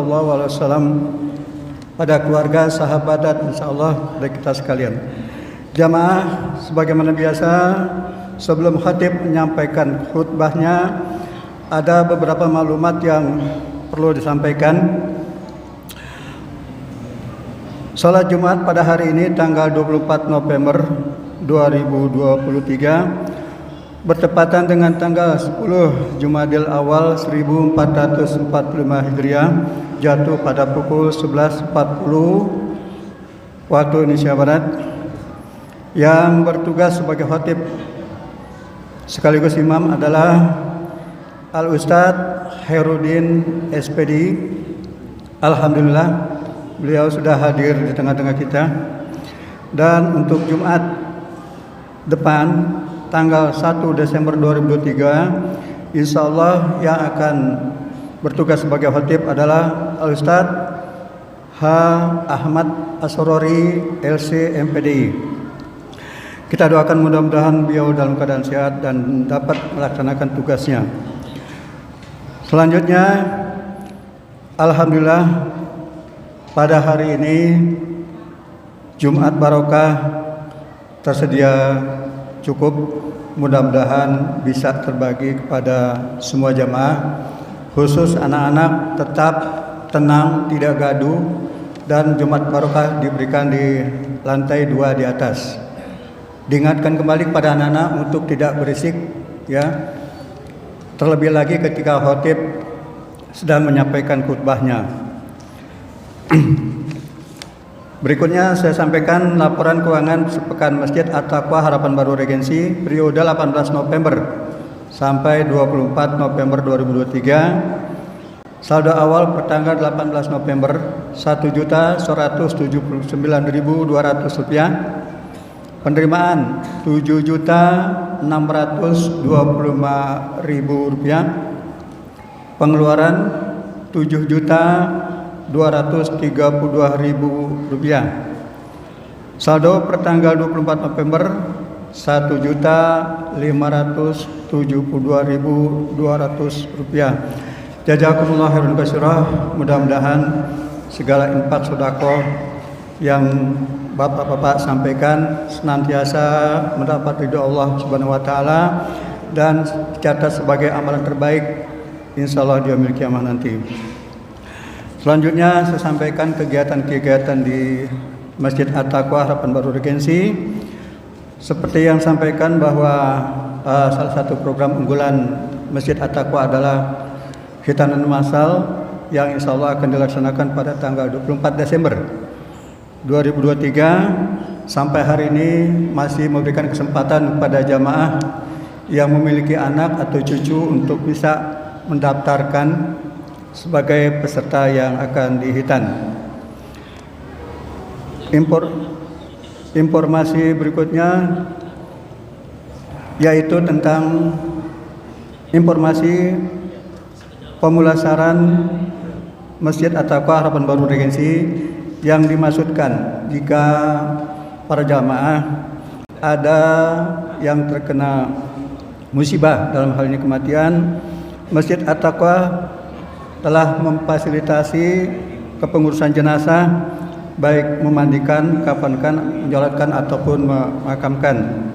Shallallahu Alaihi Wasallam, pada keluarga, sahabat, dan insya Allah pada kita sekalian. Jamaah, sebagaimana biasa, sebelum khatib menyampaikan khutbahnya, ada beberapa maklumat yang perlu disampaikan. Salat Jumat pada hari ini tanggal 24 November 2023 bertepatan dengan tanggal 10 Jumadil Awal 1445 Hijriah, jatuh pada pukul 11.40 waktu Indonesia Barat. Yang bertugas sebagai khatib sekaligus imam adalah Al-Ustadz Khairuddin SPD. Alhamdulillah beliau sudah hadir di tengah-tengah kita. Dan untuk Jumat depan tanggal 1 Desember 2023, insya Allah yang akan bertugas sebagai khatib adalah Al-Ustadz H. Ahmad Asrori LC MPDI. Kita doakan mudah-mudahan beliau dalam keadaan sehat dan dapat melaksanakan tugasnya. Selanjutnya, alhamdulillah pada hari ini Jumat Barokah tersedia cukup, mudah-mudahan bisa terbagi kepada semua jamaah, khusus anak-anak tetap tenang, tidak gaduh, dan Jumat Barokah diberikan di lantai 2 di atas. Diingatkan kembali kepada anak-anak untuk tidak berisik, ya. Terlebih lagi ketika khatib sedang menyampaikan khutbahnya. Berikutnya saya sampaikan laporan keuangan sepekan Masjid At-Taqwa Harapan Baru Regensi periode 18 November sampai 24 November 2023. Saldo awal pertanggal 18 November Rp1.179.200. Penerimaan Rp7.625.000. Pengeluaran Rp7.232.000. Saldo pertanggal 24 November Rp1.572.200. Jazakumullah khairan katsira. Mudah-mudahan segala infak sedekah yang Bapak-bapak sampaikan senantiasa mendapat ridho Allah Subhanahu wa taala dan dicatat sebagai amalan terbaik insyaallah di yaumil kiamah nanti. Selanjutnya saya sampaikan kegiatan-kegiatan di Masjid At-Taqwa Harapan Baru Regensi. Seperti yang sampaikan bahwa salah satu program unggulan Masjid At-Taqwa adalah khitanan massal yang insyaallah akan dilaksanakan pada tanggal 24 Desember 2023. Sampai hari ini masih memberikan kesempatan kepada jamaah yang memiliki anak atau cucu untuk bisa mendaftarkan sebagai peserta yang akan dihitan. Informasi berikutnya yaitu tentang informasi pemulasaran Masjid At-Taqwa Harapan Baru Regensi, yang dimaksudkan jika para jamaah ada yang terkena musibah, dalam hal ini kematian, Masjid At-Taqwa telah memfasilitasi kepengurusan jenazah, baik memandikan, kafankan, menyolatkan ataupun memakamkan.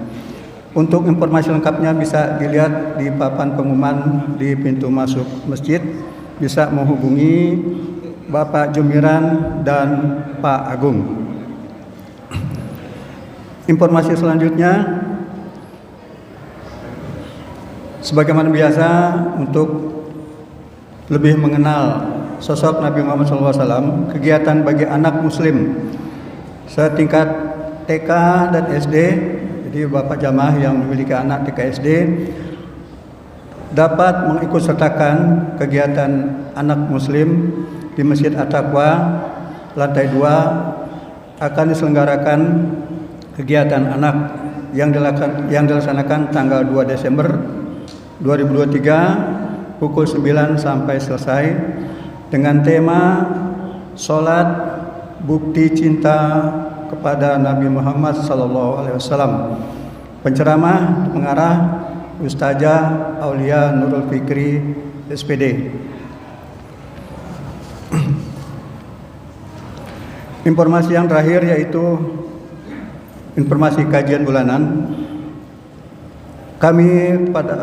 Untuk informasi lengkapnya bisa dilihat di papan pengumuman di pintu masuk masjid. Bisa menghubungi Bapak Jumiran dan Pak Agung. Informasi selanjutnya, sebagaimana biasa, untuk lebih mengenal sosok Nabi Muhammad SAW, kegiatan bagi anak muslim setingkat TK dan SD, jadi Bapak jamaah yang memiliki anak TK SD dapat mengikutsertakan kegiatan anak muslim di Masjid At-Taqwa lantai 2. Akan diselenggarakan kegiatan anak yang dilaksanakan tanggal 2 Desember 2023 pukul 9 sampai selesai dengan tema Salat Bukti Cinta kepada Nabi Muhammad SAW. Penceramah pengarah Ustazah Aulia Nurul Fikri SPD. Informasi yang terakhir yaitu informasi kajian bulanan. Kami pada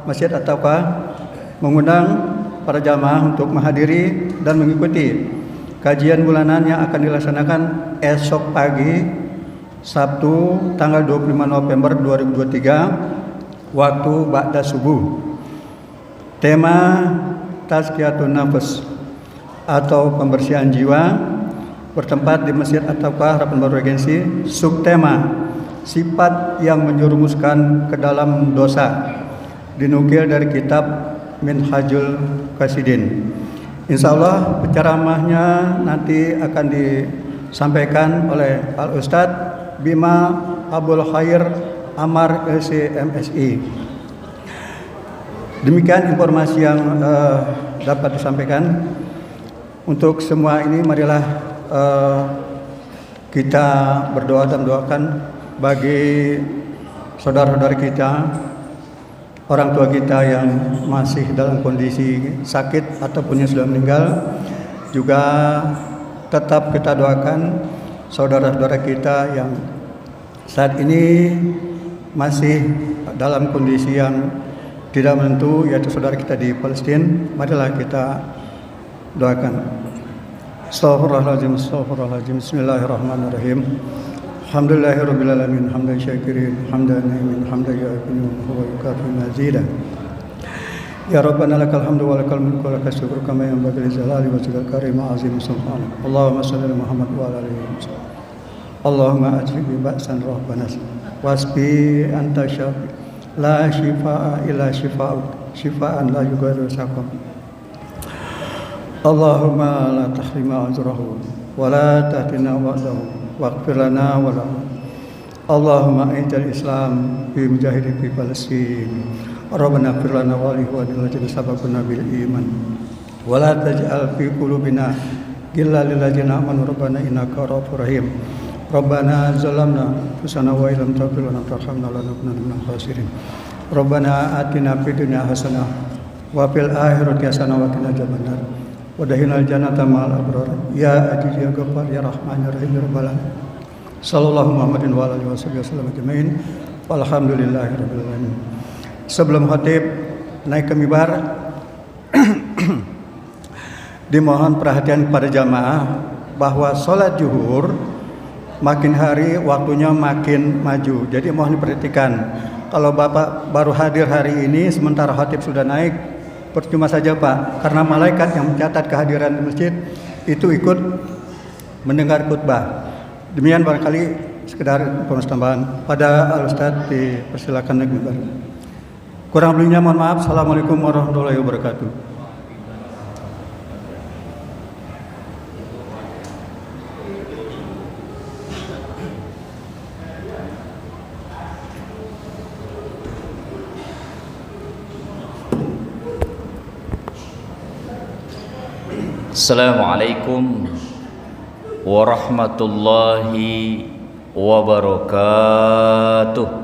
Masjid At-Taqwa mengundang para jamaah untuk menghadiri dan mengikuti kajian bulanan yang akan dilaksanakan esok pagi Sabtu tanggal 25 November 2023 waktu ba'da subuh. Tema Tazkiyatun Nafs atau pembersihan jiwa bertempat di Masjid At-Taqwa Harapan Baru Regensi. Subtema sifat yang menjerumuskan ke dalam dosa, dinukil dari kitab Minhajul Qasidin. Insya Allah penceramahnya nanti akan disampaikan oleh Al Ustadz Bima Abdul Khair Amar LC-MSI. Demikian informasi yang dapat disampaikan. Untuk semua ini marilah kita berdoa dan mendoakan bagi saudara-saudara kita, orang tua kita yang masih dalam kondisi sakit ataupun yang sudah meninggal. Juga tetap kita doakan saudara-saudara kita yang saat ini masih dalam kondisi yang tidak menentu, yaitu saudara kita di Palestina. Marilah kita doakan. Astaghfirullahaladzim, astaghfirullahaladzim. Bismillahirrahmanirrahim. Alhamdulillahirabbil alamin, hamdan syakirin, hamdan naimin, hamdan yakin wa yukafi mazida. Ya Rabbana lakal hamdu wa lakal mulku wa lakal syukru kama yanbaghi li jalali wajhikal karim azim subhanak. Allahumma shalli ala Muhammad wa ala alihi wasallam. Allahumma ajib bi ba'san rahbanas wasbi anta syafi la shifaa illa shifaa'uk shifaan la yughadiru saqam. Allahumma la tahrima ajrahu wa la tahtina wa'dahu waghfir lana wa lahu. Allahumma a'inal Islam bi mujahidin fi Palestin. Rabbana ighfir lana wa li ikhwanina alladhina sabaquna bil iman wa la taj'al fi qulubina ghillan lil ladzina amanu rabbana innaka ra'ufur rahim. Rabbana zalamna anfusana wa illam taghfir lana wa tarhamna lanakunanna minal khasirin. Rabbana atina fid dunya hasanah wa fil akhirati hasanah wa qina adzabannar. Wadahilal jannata ma'al abrar. Ya Aziz ya Ghaffar ya Rahman ya Rahim ya Rabbal alamin. Sallallahu Muhammadin wa alihi wasallam ajmain. Walhamdulillahirabbil alamin. Sebelum khatib naik ke mimbar, dimohon perhatian kepada jamaah bahwa sholat zuhur makin hari waktunya makin maju. Jadi mohon diperhatikan. Kalau Bapak baru hadir hari ini sementara khatib sudah naik, percuma saja Pak, karena malaikat yang mencatat kehadiran di masjid itu ikut mendengar khutbah. Demikian barangkali sekedar informasi tambahan. Pada Al Ustadz dipersilakan naik mimbar. Kurang lebihnya mohon maaf. Assalamualaikum warahmatullahi wabarakatuh. Assalamualaikum warahmatullahi wabarakatuh.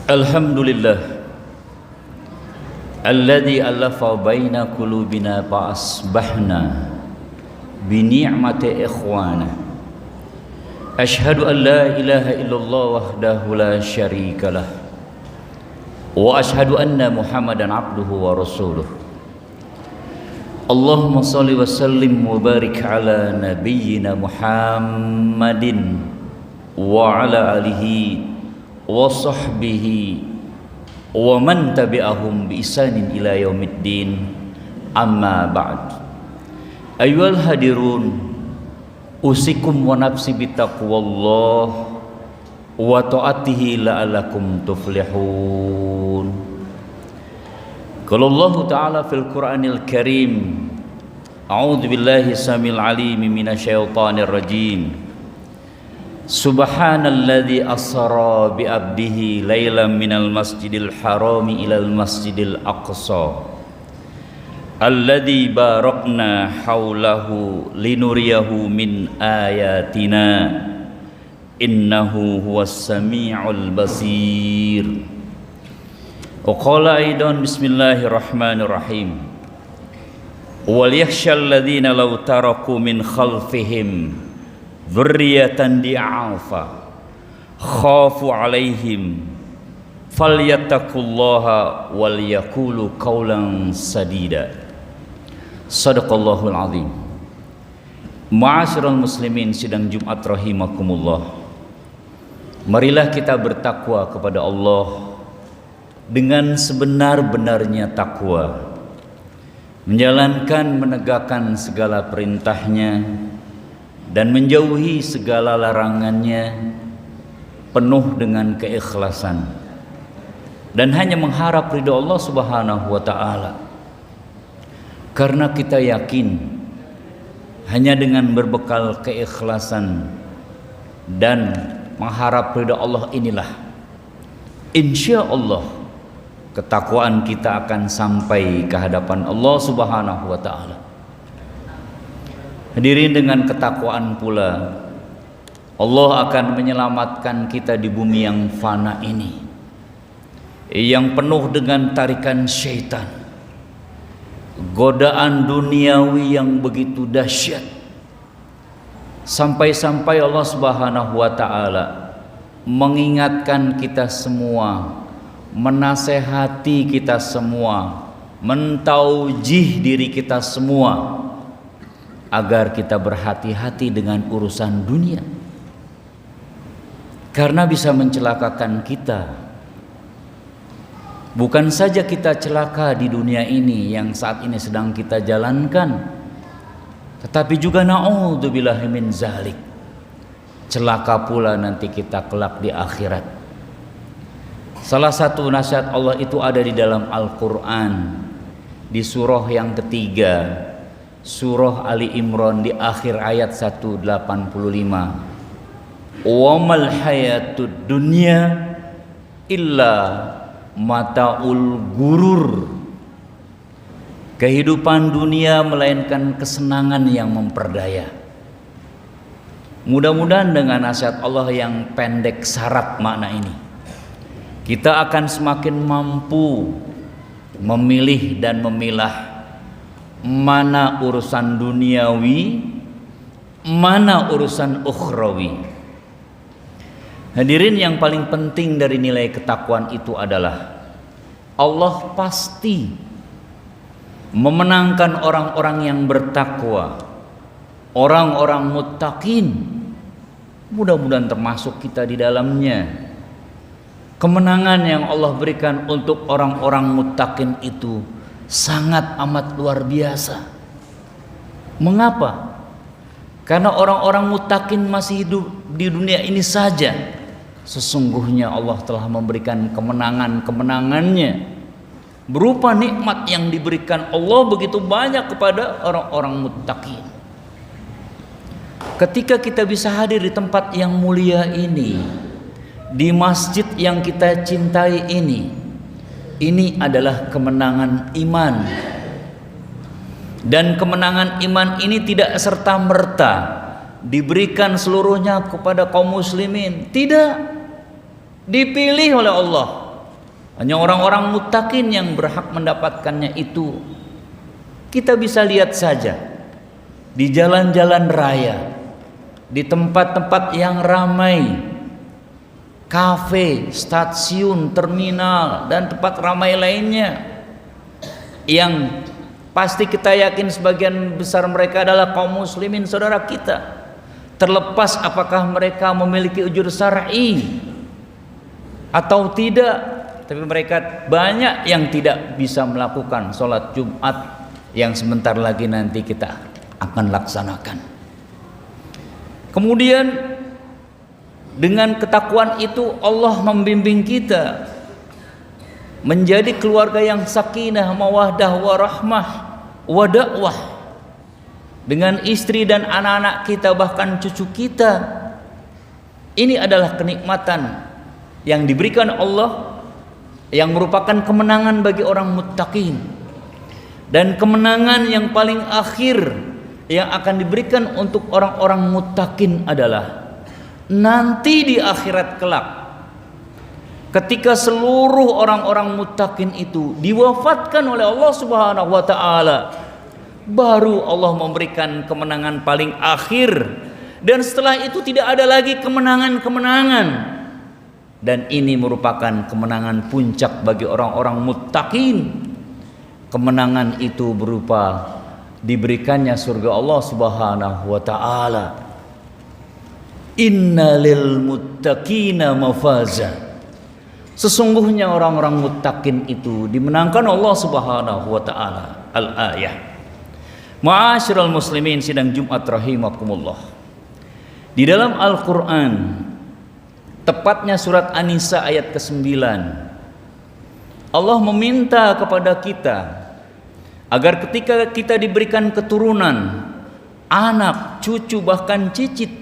Alhamdulillah alladzi alafa baina qulubina fa asbahna bi ni'mati ikhwana. Asyhadu an la ilaha illallah wahdahu la syarikalah wa asyhadu anna Muhammadan abduhu wa rasuluh. Allahumma shalli wa sallim wa barik ala nabiyyina Muhammadin wa ala alihi wa sahbihi wa man tabi'ahum bi ihsanin ila yaumiddin. Amma ba'd. Ayyuhal hadirun, usikum wa nafsi bitaqwallah wa ta'atihi la'allakum tuflihun. Qala Allah Ta'ala fil Qur'anil Karim, a'udzu billahi samil alim minasyaitonir rajim. Subhanalladzi asra bi 'abdihi lailan minal masjidil harami ilal masjidil aqsa alladzi barakna haulahu linuriyahu min ayatina innahu huwas samiul basir. Wa qala aidan bismillahirrahmanirrahim, wal yakhshal ladzina law taraku min khalfihim dzurriyyatan di'afa khafu 'alaihim falyattaqullaha wal yaqulu qawlan sadida. Shadaqallahul azim. Ma'asyiral muslimin sidang Jumat rahimakumullah, marilah kita bertakwa kepada Allah dengan sebenar-benarnya takwa, menjalankan menegakkan segala perintahnya dan menjauhi segala larangannya penuh dengan keikhlasan dan hanya mengharap ridha Allah Subhanahu wa taala. Karena kita yakin hanya dengan berbekal keikhlasan dan mengharap ridha Allah inilah insya Allah ketakwaan kita akan sampai ke hadapan Allah Subhanahu wa taala. Hadirin, dengan ketakwaan pula Allah akan menyelamatkan kita di bumi yang fana ini, yang penuh dengan tarikan syaitan, godaan duniawi yang begitu dahsyat, sampai-sampai Allah Subhanahu wa taala mengingatkan kita semua, menasehati kita semua, mentaujih diri kita semua agar kita berhati-hati dengan urusan dunia, karena bisa mencelakakan kita. Bukan saja kita celaka di dunia ini yang saat ini sedang kita jalankan, tetapi juga na'udzubillahi min zalik, celaka pula nanti kita kelak di akhirat. Salah satu nasihat Allah itu ada di dalam Al-Quran, di surah yang ketiga, surah Ali Imran, di akhir ayat 185. Wa mal hayatud dunya illa mataul gurur. Kehidupan dunia melainkan kesenangan yang memperdaya. Mudah-mudahan dengan nasihat Allah yang pendek syarat makna ini, kita akan semakin mampu memilih dan memilah mana urusan duniawi, mana urusan ukhrawi. Hadirin, yang paling penting dari nilai ketakwaan itu adalah Allah pasti memenangkan orang-orang yang bertakwa, orang-orang muttaqin. Mudah-mudahan termasuk kita di dalamnya. Kemenangan yang Allah berikan untuk orang-orang muttaqin itu sangat amat luar biasa. Mengapa? Karena orang-orang muttaqin masih hidup di dunia ini saja, sesungguhnya Allah telah memberikan kemenangan-kemenangannya berupa nikmat yang diberikan Allah begitu banyak kepada orang-orang muttaqin. Ketika kita bisa hadir di tempat yang mulia ini, di masjid yang kita cintai ini adalah kemenangan iman. Dan kemenangan iman ini tidak serta-merta diberikan seluruhnya kepada kaum muslimin. Tidak, dipilih oleh Allah Hanya orang-orang muttaqin yang berhak mendapatkannya itu. Kita bisa lihat saja di jalan-jalan raya, di tempat-tempat yang ramai, kafe, stasiun, terminal, dan tempat ramai lainnya, yang pasti kita yakin sebagian besar mereka adalah kaum muslimin saudara kita, terlepas apakah mereka memiliki ujur syar'i atau tidak, tapi mereka banyak yang tidak bisa melakukan sholat Jumat yang sebentar lagi nanti kita akan laksanakan. Kemudian dengan ketakwaan itu Allah membimbing kita menjadi keluarga yang sakinah, mawaddah, warahmah, wa dakwah, dengan istri dan anak-anak kita, bahkan cucu kita. Ini adalah kenikmatan yang diberikan Allah, yang merupakan kemenangan bagi orang muttaqin, dan kemenangan yang paling akhir yang akan diberikan untuk orang-orang muttaqin adalah nanti di akhirat kelak, ketika seluruh orang-orang muttaqin itu diwafatkan oleh Allah Subhanahu wa taala, baru Allah memberikan kemenangan paling akhir, dan setelah itu tidak ada lagi kemenangan-kemenangan. Dan ini merupakan kemenangan puncak bagi orang-orang muttaqin. Kemenangan itu berupa diberikannya surga Allah Subhanahu wa taala. Innalil muttaqina mafaza. Sesungguhnya orang-orang muttaqin itu dimenangkan Allah Subhanahu wa taala. Al-ayah. Ma'asyiral muslimin sidang Jumat rahimakumullah. Di dalam Al-Qur'an, tepatnya surat An-Nisa ayat ke-9, Allah meminta kepada kita agar ketika kita diberikan keturunan, anak, cucu, bahkan cicit,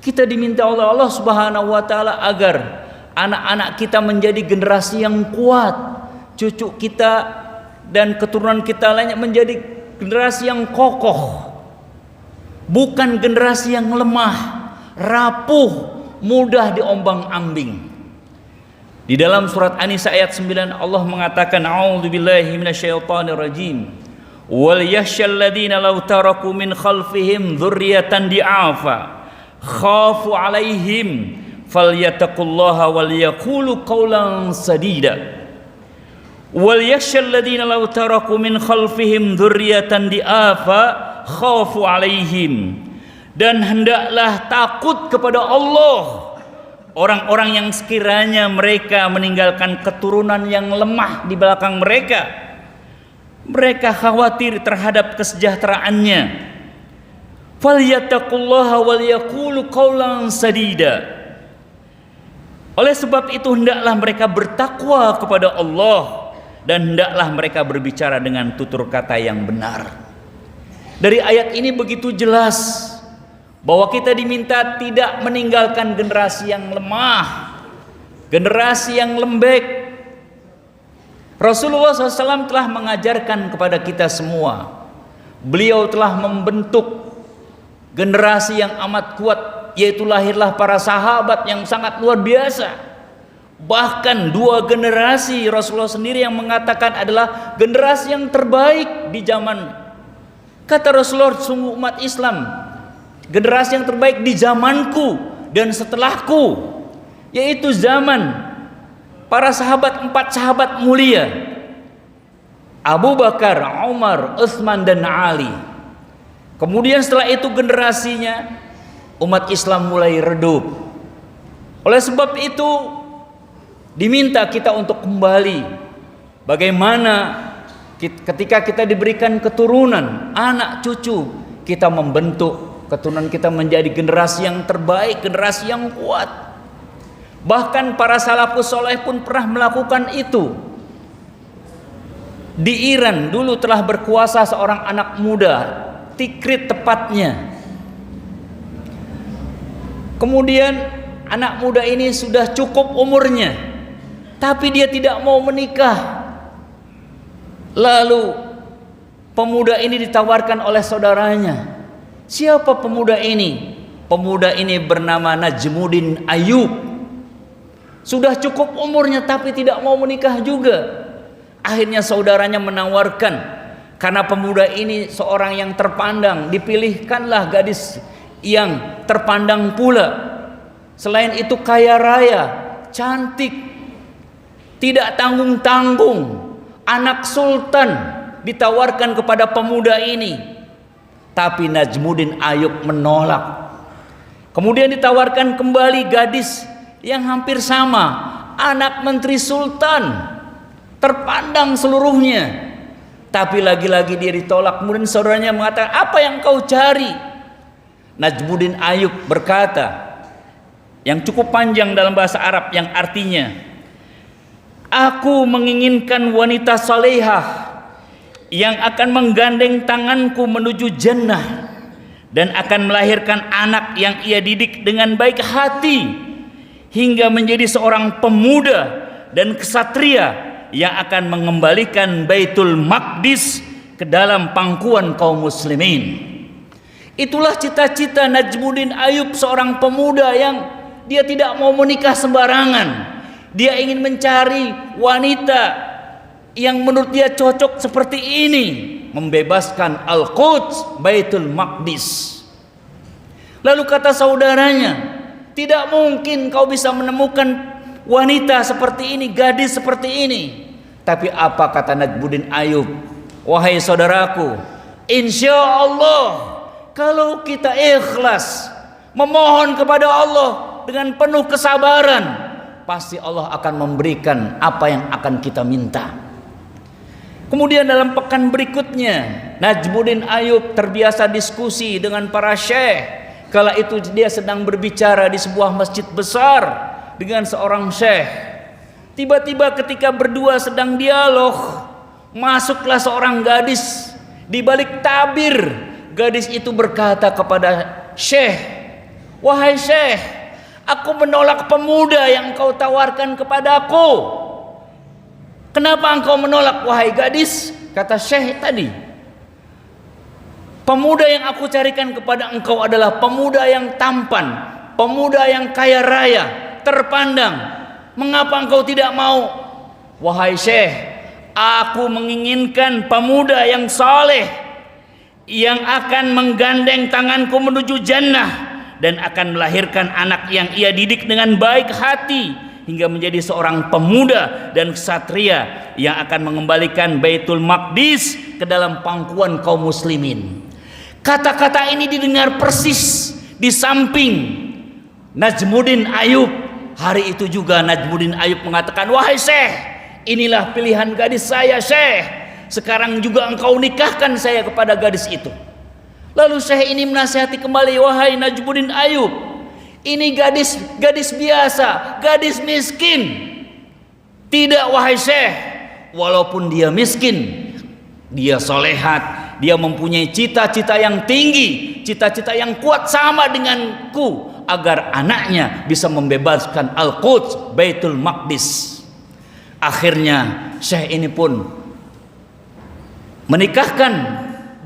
kita diminta oleh Allah Subhanahu wa taala agar anak-anak kita menjadi generasi yang kuat, cucu kita dan keturunan kita lainnya menjadi generasi yang kokoh, bukan generasi yang lemah, rapuh, mudah diombang-ambing. Di dalam surat An-Nisa ayat 9 Allah mengatakan, a'udzubillahi minasyaitonirrajim, wal yakhshal ladzina law taraku min khalfihim dzurriyyatan di'afa khafu 'alaihim falyattaqullaha wal yaqulu qawlan sadida. Wal yakhshal ladzina law taraku min khalfihim dzurriyyatan di'afa khafu 'alaihim. Dan hendaklah takut kepada Allah orang-orang yang sekiranya mereka meninggalkan keturunan yang lemah di belakang mereka. Mereka khawatir terhadap kesejahteraannya. Falyattaqullaha wal yaqulu qawlan sadida. Oleh sebab itu hendaklah mereka bertakwa kepada Allah, dan hendaklah mereka berbicara dengan tutur kata yang benar. Dari ayat ini begitu jelas bahwa kita diminta tidak meninggalkan generasi yang lemah, generasi yang lembek. Rasulullah SAW telah mengajarkan kepada kita semua. Beliau telah membentuk generasi yang amat kuat, yaitu lahirlah para sahabat yang sangat luar biasa. Bahkan 2 generasi Rasulullah sendiri yang mengatakan adalah generasi yang terbaik di zaman. Kata Rasulullah, sungguh umat Islam, generasi yang terbaik di zamanku dan setelahku, yaitu zaman para sahabat, 4 sahabat mulia, Abu Bakar, Umar, Utsman, dan Ali. Kemudian setelah itu generasinya umat Islam mulai redup. Oleh sebab itu diminta kita untuk kembali bagaimana ketika kita diberikan keturunan, anak cucu, kita membentuk keturunan kita menjadi generasi yang terbaik, generasi yang kuat. Bahkan para salafus soleh pun pernah melakukan itu. Di Iran dulu telah berkuasa seorang anak muda, Tikrit tepatnya. Kemudian anak muda ini sudah cukup umurnya, tapi dia tidak mau menikah. Lalu pemuda ini ditawarkan oleh saudaranya. Siapa pemuda ini? Pemuda ini bernama Najmuddin Ayyub. Sudah cukup umurnya tapi tidak mau menikah juga. Akhirnya saudaranya menawarkan, karena pemuda ini seorang yang terpandang, dipilihkanlah gadis yang terpandang pula. Selain itu kaya raya, cantik, tidak tanggung-tanggung, anak sultan ditawarkan kepada pemuda ini. Tapi Najmuddin Ayub menolak. Kemudian ditawarkan kembali gadis yang hampir sama, anak menteri sultan, terpandang seluruhnya. Tapi lagi-lagi dia ditolak. Kemudian saudaranya mengatakan, apa yang kau cari? Najmuddin Ayub berkata, yang cukup panjang dalam bahasa Arab, yang artinya, aku menginginkan wanita salehah yang akan menggandeng tanganku menuju jannah dan akan melahirkan anak yang ia didik dengan baik hati hingga menjadi seorang pemuda dan kesatria yang akan mengembalikan Baitul Maqdis ke dalam pangkuan kaum muslimin. Itulah cita-cita Najmuddin Ayub, seorang pemuda yang dia tidak mau menikah sembarangan. Dia ingin mencari wanita yang menurut dia cocok seperti ini, membebaskan Al-Quds, Baitul Maqdis. Lalu kata saudaranya, tidak mungkin kau bisa menemukan wanita seperti ini, gadis seperti ini. Tapi apa kata Najmuddin Ayub? Wahai saudaraku, insya Allah kalau kita ikhlas memohon kepada Allah dengan penuh kesabaran, pasti Allah akan memberikan apa yang akan kita minta. Kemudian dalam pekan berikutnya, Najmuddin Ayub terbiasa diskusi dengan para syekh. Kala itu dia sedang berbicara di sebuah masjid besar dengan seorang syekh. Tiba-tiba ketika berdua sedang dialog, masuklah seorang gadis. Di balik tabir, gadis itu berkata kepada syekh, wahai syekh, aku menolak pemuda yang kau tawarkan kepadaku. Kenapa engkau menolak wahai gadis? Kata syekh tadi, pemuda yang aku carikan kepada engkau adalah pemuda yang tampan, pemuda yang kaya raya, terpandang. Mengapa engkau tidak mau? Wahai syekh, aku menginginkan pemuda yang saleh, yang akan menggandeng tanganku menuju jannah dan akan melahirkan anak yang ia didik dengan baik hati hingga menjadi seorang pemuda dan ksatria yang akan mengembalikan Baitul Maqdis ke dalam pangkuan kaum muslimin. Kata-kata ini didengar persis di samping Najmuddin Ayub. Hari itu juga Najmuddin Ayub mengatakan, wahai syekh, inilah pilihan gadis saya syekh. Sekarang juga engkau nikahkan saya kepada gadis itu. Lalu syekh ini menasihati kembali, wahai Najmuddin Ayub, ini gadis biasa, gadis miskin. Tidak wahai syekh, walaupun dia miskin, dia solehat, dia mempunyai cita-cita yang tinggi, cita-cita yang kuat sama denganku, agar anaknya bisa membebaskan Al-Quds, Baitul Maqdis. Akhirnya syekh ini pun menikahkan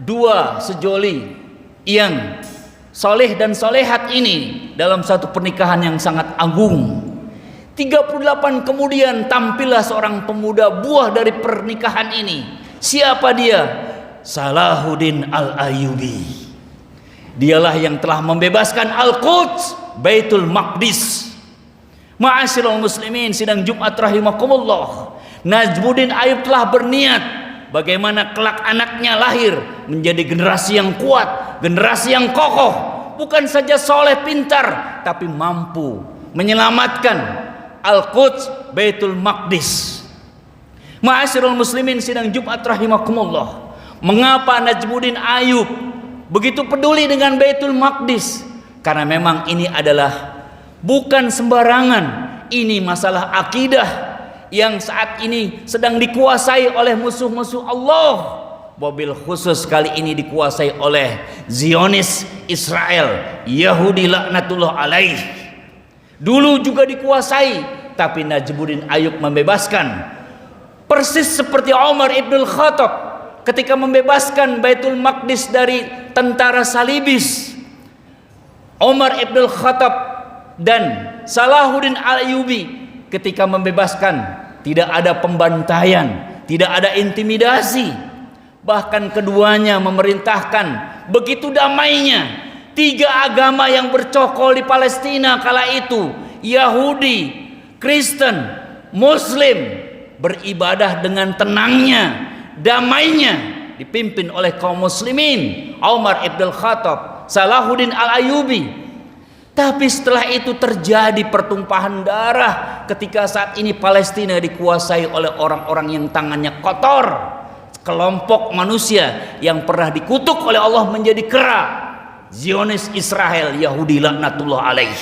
dua sejoli yang soleh dan solehat ini dalam satu pernikahan yang sangat agung. 38 kemudian tampillah seorang pemuda buah dari pernikahan ini. Siapa dia? Salahuddin Al-Ayyubi. Dialah yang telah membebaskan Al-Quds, Baitul Maqdis. Ma'asyiral muslimin, sidang Jumat rahimakumullah, Najmuddin Ayub telah berniat bagaimana kelak anaknya lahir menjadi generasi yang kuat, generasi yang kokoh, bukan saja soleh pintar, tapi mampu menyelamatkan Al-Quds, Baitul Maqdis. Ma'asyiral muslimin, sidang Jumat rahimakumullah, mengapa Najmuddin Ayub begitu peduli dengan Baitul Maqdis? Karena memang ini adalah bukan sembarangan, ini masalah akidah yang saat ini sedang dikuasai oleh musuh-musuh Allah. Wabil khusus kali ini dikuasai oleh Zionis Israel, Yahudi laknatullah alaih. Dulu juga dikuasai, tapi Najmuddin Ayub membebaskan. Persis seperti Umar ibn Khattab ketika membebaskan Baitul Maqdis dari tentara salibis. Umar ibn Khattab dan Salahuddin Al-Ayyubi ketika membebaskan tidak ada pembantaian, tidak ada intimidasi. Bahkan keduanya memerintahkan begitu damainya 3 agama yang bercokol di Palestina kala itu, Yahudi, Kristen, Muslim, beribadah dengan tenangnya, damainya, dipimpin oleh kaum muslimin, Umar ibn Khattab, Salahuddin al-Ayyubi. Tapi setelah itu terjadi pertumpahan darah ketika saat ini Palestina dikuasai oleh orang-orang yang tangannya kotor, kelompok manusia yang pernah dikutuk oleh Allah menjadi kera, Zionis Israel, Yahudi laknatullah alaih.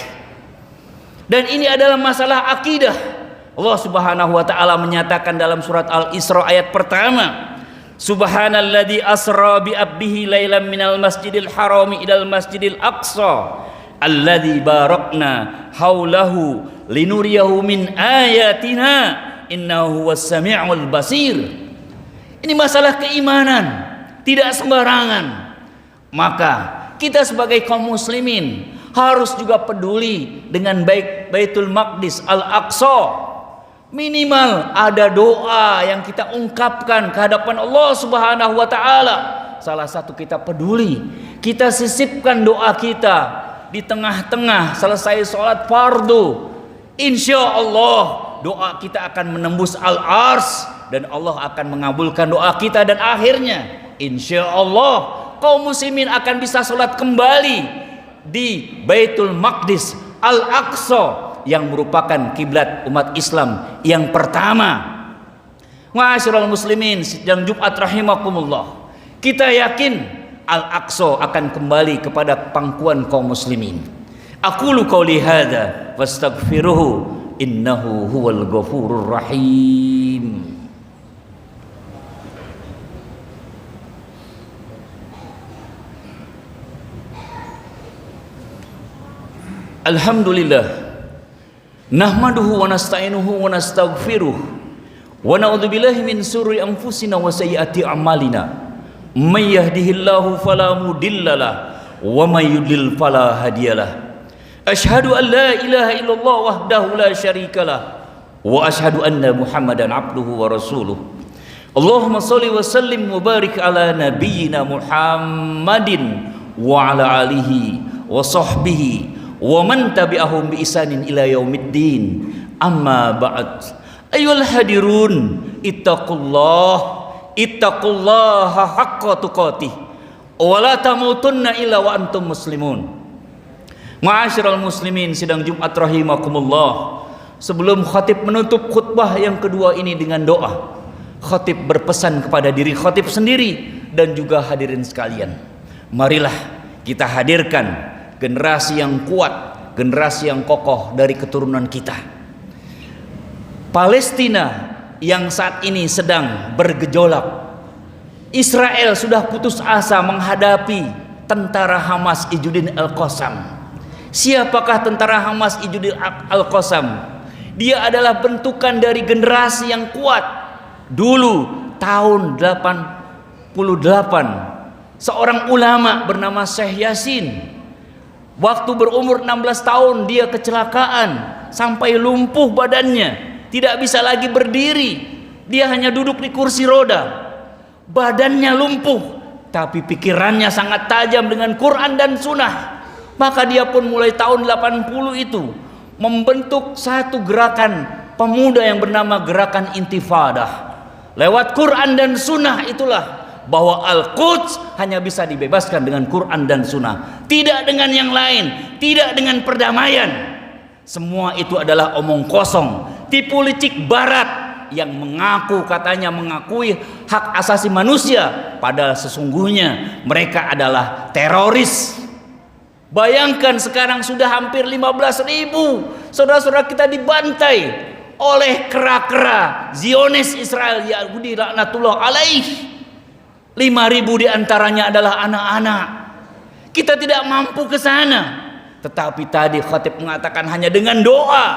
Dan ini adalah masalah akidah. Allah Subhanahu wa taala menyatakan dalam surat Al-Isra ayat pertama, Subhanalladzi asra bi abdihi lailan minal masjidil harami ilal masjidil aqsa alladzi barakna haulahu linuriyahu min ayatina innahu huwas samiul basir. Ini masalah keimanan, tidak sembarangan. Maka kita sebagai kaum muslimin harus juga peduli dengan Baitul Maqdis Al-Aqsa. Minimal ada doa yang kita ungkapkan ke hadapan Allah Subhanahu wa taala. Salah satu kita peduli, kita sisipkan doa kita di tengah-tengah selesai sholat fardu. Insya Allah doa kita akan menembus al-ars dan Allah akan mengabulkan doa kita, dan akhirnya insya Allah kaum muslimin akan bisa sholat kembali di Baitul Maqdis Al-Aqsa yang merupakan kiblat umat Islam yang pertama. Ma'asyiral muslimin sidang Jumat rahimakumullah, kita yakin Al-Aqsa akan kembali kepada pangkuan kaum muslimin. Aqulu qauli hadza wastaghfiruhu innahu huwal ghafurur rahim. Alhamdulillah, nahmaduhu wa nasta'inuhu wa nastaghfiruh wa na'udzubillahi min syururi anfusina wa sayyiati a'malina. May yahdihillahu fala mudhillalah wa may yudlil fala hadiyalah. Asyhadu an la ilaha illallah wahdahu la syarikalah wa asyhadu anna Muhammadan abduhu wa rasuluh. Allahumma shalli wa sallim wa barik ala nabiyyina Muhammadin wa ala alihi wa sahbihi wa man tabi'ahum bi isanin ila yaumiddin. Amma ba'd. Ayyuhal hadirun, ittaqullaha haqqa tuqatih wa la tamutunna illa wa antum muslimun. Ma'asyiral muslimin sidang Jumat rahimakumullah, sebelum khatib menutup khutbah yang kedua ini dengan doa, khatib berpesan kepada diri khatib sendiri dan juga hadirin sekalian, marilah kita hadirkan generasi yang kuat, generasi yang kokoh dari keturunan kita. Palestina yang saat ini sedang bergejolak, Israel sudah putus asa menghadapi tentara Hamas Izzuddin Al-Qassam. Siapakah tentara Hamas Izzuddin Al-Qassam? Dia adalah bentukan dari generasi yang kuat. Dulu tahun 88, seorang ulama bernama Syekh Yasin, waktu berumur 16 tahun dia kecelakaan sampai lumpuh badannya, tidak bisa lagi berdiri. Dia hanya duduk di kursi roda. Badannya lumpuh, tapi pikirannya sangat tajam dengan Quran dan Sunnah. Maka dia pun mulai tahun 80 itu membentuk satu gerakan pemuda yang bernama Gerakan Intifadah. Lewat Quran dan Sunnah itulah bahwa Al-Quds hanya bisa dibebaskan dengan Quran dan Sunnah, tidak dengan yang lain, tidak dengan perdamaian. Semua itu adalah omong kosong, tipu licik Barat yang mengaku katanya mengakui hak asasi manusia, padahal sesungguhnya mereka adalah teroris. Bayangkan sekarang sudah hampir 15.000 saudara-saudara kita dibantai oleh kera-kera Zionis Israel, Yahudi laknatullah alaih. 5.000 diantaranya adalah anak-anak. Kita tidak mampu ke sana, tetapi tadi khatib mengatakan hanya dengan doa,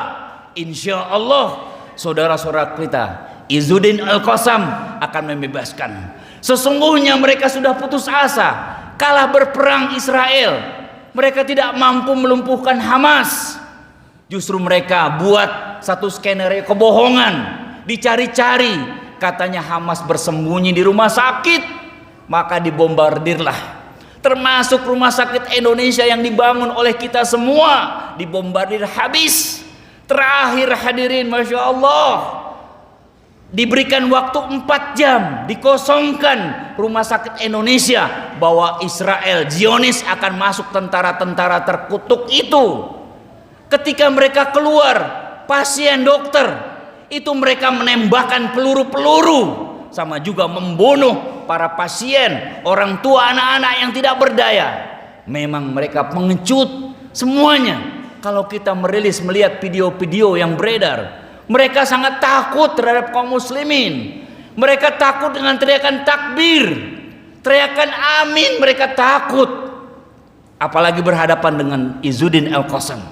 insya Allah saudara-saudara kita Izzuddin Al-Qassam akan membebaskan. Sesungguhnya mereka sudah putus asa, kalah berperang Israel. Mereka tidak mampu melumpuhkan Hamas. Justru mereka buat satu skenario kebohongan, dicari-cari, katanya Hamas bersembunyi di rumah sakit, maka dibombardirlah. Termasuk rumah sakit Indonesia yang dibangun oleh kita semua dibombardir habis. Terakhir hadirin, Masya Allah, diberikan waktu 4 jam, dikosongkan rumah sakit Indonesia, bahwa Israel Zionis akan masuk tentara-tentara terkutuk itu. Ketika mereka keluar, pasien, dokter, itu mereka menembakkan peluru-peluru, sama juga membunuh para pasien, orang tua, anak-anak yang tidak berdaya. Memang mereka pengecut semuanya. Kalau kita melihat video-video yang beredar, mereka sangat takut terhadap kaum muslimin. Mereka takut dengan teriakan takbir, teriakan amin, mereka takut. Apalagi berhadapan dengan Izzuddin Al-Qassam.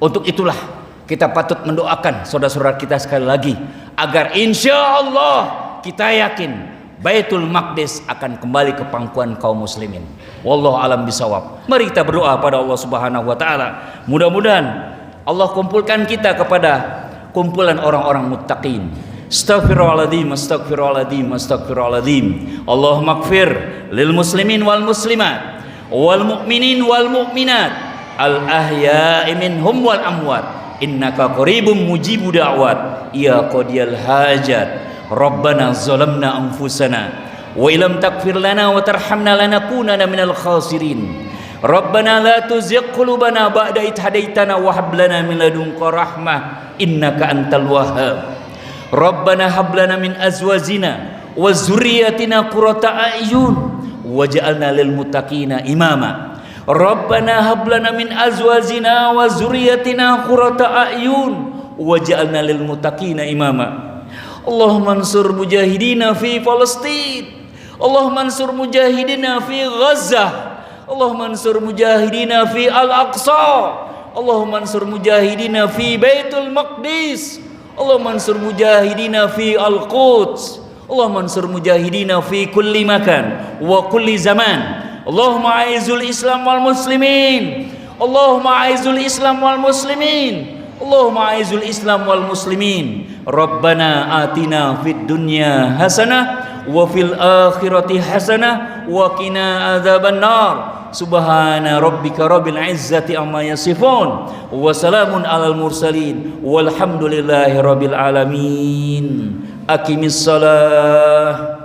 Untuk itulah kita patut mendoakan saudara-saudara kita sekali lagi, agar insya Allah kita yakin Baitul Maqdis akan kembali ke pangkuan kaum muslimin. Wallahu alam bisawab. Mari kita berdoa pada Allah Subhanahu wa taala. Mudah-mudahan Allah kumpulkan kita kepada kumpulan orang-orang muttaqin. Astaghfirullahaladzim, astaghfirullahaladzim, astaghfirullahaladzim. Allahumma ighfir lil muslimin wal muslimat wal mu'minin wal mu'minat al ahya'i minhum wal amwat innaka qaribum mujibu da'wat ya qadiyal hajat. Rabbana zalamna anfusana wa illam taghfir lana wa tarhamna lanakunanna minal khasirin. Rabbana la tuzigh qulubana ba'da idh hadaitana wa hab lana min ladunka rahmah innaka antal wahhab. Rabbana hab lana min azwajina wa dzurriyyatina qurrata a'yun waj'alna lil muttaqina imama. Rabbana hab lana min azwajina wa dzurriyyatina qurrata a'yun waj'alna lil muttaqina imama. Allahumma ansur mujahidina fi Palestin. Allahumma ansur mujahidina fi Gaza. Allahumma ansur mujahidina fi Al-Aqsa. Allahumma ansur mujahidina fi Baitul Maqdis. Allahumma ansur mujahidina fi Al-Quds. Allahumma ansur mujahidina fi kulli makan wa kulli zaman. Allahumma aizul Islam wal muslimin. Allahumma aizul Islam wal muslimin. Allahumma aizul Islam wal muslimin. Rabbana atina fid dunya hasanah wa fil akhirati hasanah wa qina adzabannar. Subhana rabbika rabbil izzati amma yasifun wa salamun alal mursalin walhamdulillahi rabbil alamin. Aqimis salah.